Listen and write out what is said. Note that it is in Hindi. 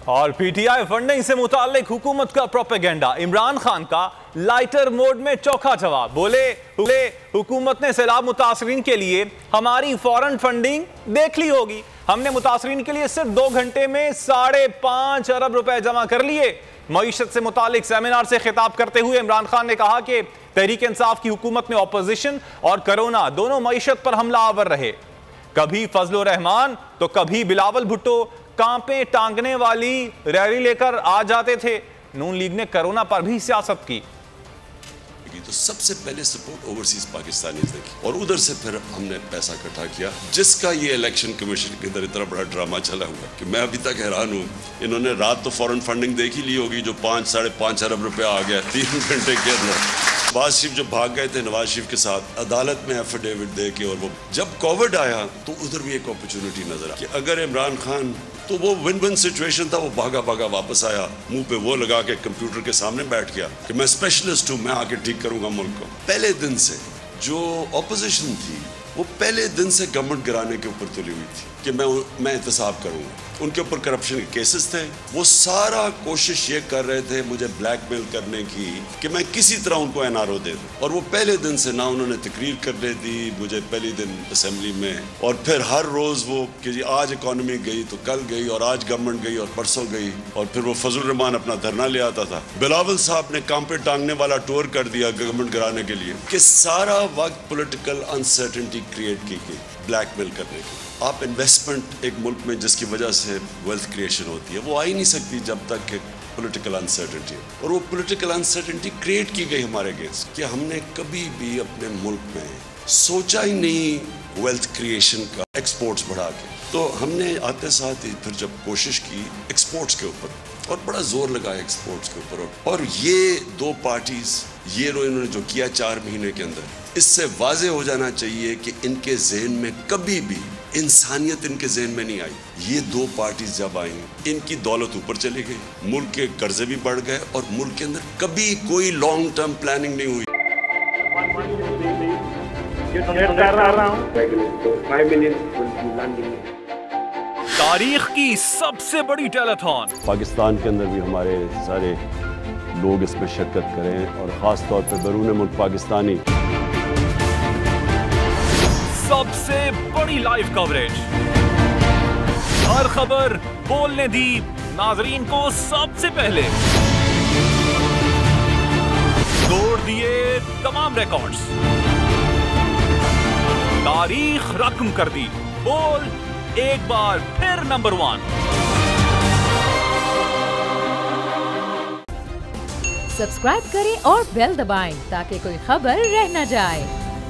और पीटीआई फंडिंग से मुताल्लिक हुकूमत का प्रोपेगेंडा, इमरान खान का लाइटर मोड में चौखा जवाब। बोले हुकूमत ने सैलाब मुतासरीन के लिए हमारी फौरन फंडिंग देख ली होगी। हमने मुतासरीन के लिए सिर्फ 2 घंटे में 5.5 अरब रुपए जमा कर लिए। मईशत से मुताल्लिक सेमिनार से खिताब करते हुए इमरान खान ने कहा कि तहरीक इंसाफ की हुकूमत में ऑपोजिशन और कोरोना दोनों मईशत पर हमला आवर रहे। कभी फजलुर रहमान तो कभी बिलावल भुट्टो कांपे टांगने वाली रैली लेकर आ जाते थे। नून लीग ने कोरोना पर भी सियासत की। तो सबसे पहले सपोर्ट ओवरसीज पाकिस्तानीज ने की और उधर से फिर हमने पैसा इकट्ठा किया, जिसका ये इलेक्शन कमीशन के अंदर इतना बड़ा ड्रामा चला हुआ कि मैं अभी तक हैरान हूँ। इन्होंने रात तो फॉरेन फंडिंग देख ही ली होगी, जो 5-5.5 अरब रुपया आ गया 3 घंटे के अंदर। नवाज शरीफ जो भाग गए थे नवाज शरीफ के साथ अदालत में एफिडेविट दे के, और वो जब कोविड आया तो उधर भी एक अपॉर्चुनिटी नजर आई कि अगर इमरान खान, तो वो विन विन सिचुएशन था। वो भागा भागा वापस आया, मुंह पे वो लगा के कंप्यूटर के सामने बैठ गया कि मैं स्पेशलिस्ट हूं, मैं आके ठीक करूंगा मुल्क को। पहले दिन से जो ऑपोजिशन थी वो पहले दिन से गवर्नमेंट गिराने के ऊपर तुली हुई थी कि मैं एहतसाब करूंगा। उनके ऊपर करप्शन के केसेस थे, वो सारा कोशिश ये कर रहे थे मुझे ब्लैकमेल करने की कि मैं किसी तरह उनको एनआरओ दे दूं। और वो पहले दिन से ना उन्होंने तकरीर करने दी मुझे पहले दिन असेंबली में, और फिर हर रोज वो कि जी आज इकॉनमी गई तो कल गई, और आज गवर्नमेंट गई और परसों गई। और फिर वो फजलुर रहमान अपना धरना ले आता था। बिलावल साहब ने कांपे टांगने वाला टूर कर दिया गवर्नमेंट गिराने के लिए कि सारा वक्त पॉलिटिकल अनसर्टेनिटी क्रिएट की गई ब्लैकमेल करने की। आप इन्वेस्टमेंट एक मुल्क में जिसकी वजह से वेल्थ क्रिएशन होती है वो आ ही नहीं सकती जब तक कि पॉलिटिकल अनसर्टेनिटी, और वो पॉलिटिकल अनसर्टेनिटी क्रिएट की गई हमारे अगेंस्ट कि हमने कभी भी अपने मुल्क में सोचा ही नहीं वेल्थ क्रिएशन का, एक्सपोर्ट्स बढ़ा के। तो हमने आते साथ ही फिर जब कोशिश की एक्सपोर्ट्स के ऊपर और बड़ा जोर लगाया एक्सपोर्ट्स के ऊपर, और ये 2 पार्टीज ये इन्होंने जो किया 4 महीने के अंदर, इससे वाजे हो जाना चाहिए कि इनके जहन में कभी भी इंसानियत इनके जहन में नहीं आई। ये 2 पार्टीज जब आई इनकी दौलत ऊपर चली गई, मुल्क के कर्जे भी बढ़ गए, और मुल्क के अंदर कभी कोई लॉन्ग टर्म प्लानिंग नहीं हुई। तारीख की सबसे बड़ी टेलीथॉन, पाकिस्तान के अंदर भी हमारे सारे लोग इसमें शिरकत करें, और ख़ास तौर पर बैरून मुल्क पाकिस्तानी। सबसे बड़ी लाइव कवरेज, हर खबर बोलने दी नाजरीन को सबसे पहले, तोड़ दिए तमाम रिकॉर्ड्स, तारीख रकम कर दी, बोल एक बार फिर नंबर 1। सब्सक्राइब करें और बेल दबाएं ताकि कोई खबर रह न जाए।